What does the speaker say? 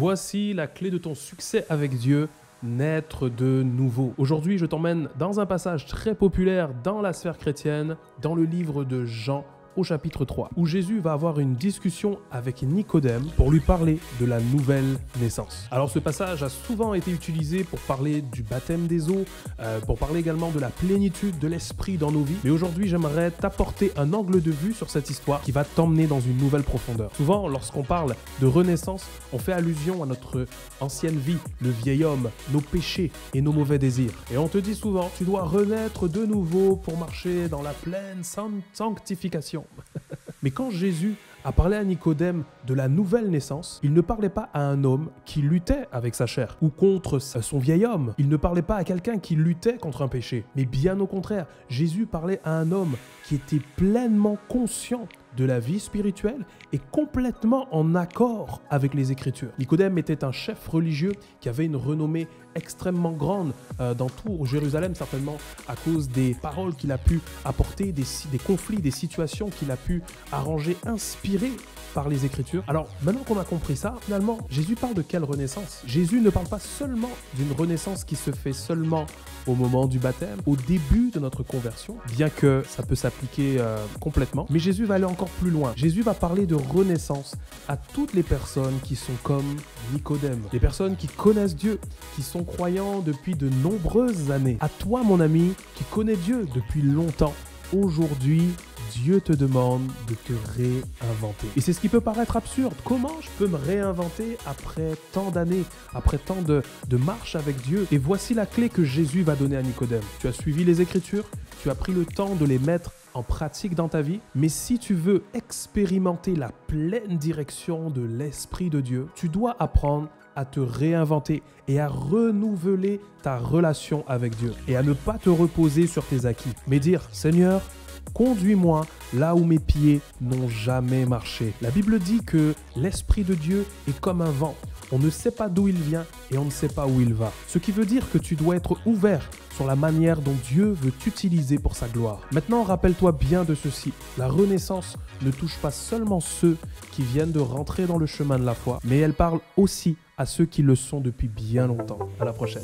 Voici la clé de ton succès avec Dieu, naître de nouveau. Aujourd'hui, je t'emmène dans un passage très populaire dans la sphère chrétienne, dans le livre de Jean au chapitre 3, où Jésus va avoir une discussion avec Nicodème pour lui parler de la nouvelle naissance. Alors ce passage a souvent été utilisé pour parler du baptême des eaux, pour parler également de la plénitude de l'esprit dans nos vies. Mais aujourd'hui, j'aimerais t'apporter un angle de vue sur cette histoire qui va t'emmener dans une nouvelle profondeur. Souvent, lorsqu'on parle de renaissance, on fait allusion à notre ancienne vie, le vieil homme, nos péchés et nos mauvais désirs. Et on te dit souvent, tu dois renaître de nouveau pour marcher dans la pleine sanctification. Mais quand Jésus a parlé à Nicodème de la nouvelle naissance, il ne parlait pas à un homme qui luttait avec sa chair ou contre son vieil homme. Il ne parlait pas à quelqu'un qui luttait contre un péché. Mais bien au contraire, Jésus parlait à un homme qui était pleinement conscient de la vie spirituelle et complètement en accord avec les Écritures. Nicodème était un chef religieux qui avait une renommée extrêmement grande dans tout Jérusalem, certainement à cause des paroles qu'il a pu apporter, des conflits, des situations qu'il a pu arranger, inspirées par les Écritures. Alors, maintenant qu'on a compris ça, finalement, Jésus parle de quelle renaissance? Jésus ne parle pas seulement d'une renaissance qui se fait seulement au moment du baptême, au début de notre conversion, bien que ça peut s'appliquer complètement, mais Jésus va aller encore plus loin. Jésus va parler de renaissance à toutes les personnes qui sont comme Nicodème, des personnes qui connaissent Dieu, qui sont croyants depuis de nombreuses années. À toi, mon ami, qui connais Dieu depuis longtemps, aujourd'hui, Dieu te demande de te réinventer. Et c'est ce qui peut paraître absurde. Comment je peux me réinventer après tant d'années, après tant de marche avec Dieu? Et voici la clé que Jésus va donner à Nicodème. Tu as suivi les Écritures, tu as pris le temps de les mettre en pratique dans ta vie, mais si tu veux expérimenter la pleine direction de l'Esprit de Dieu, tu dois apprendre à te réinventer et à renouveler ta relation avec Dieu et à ne pas te reposer sur tes acquis, mais dire « Seigneur, conduis-moi là où mes pieds n'ont jamais marché ». La Bible dit que l'Esprit de Dieu est comme un vent. On ne sait pas d'où il vient et on ne sait pas où il va. Ce qui veut dire que tu dois être ouvert sur la manière dont Dieu veut t'utiliser pour sa gloire. Maintenant, rappelle-toi bien de ceci. La renaissance ne touche pas seulement ceux qui viennent de rentrer dans le chemin de la foi, mais elle parle aussi à ceux qui le sont depuis bien longtemps. À la prochaine.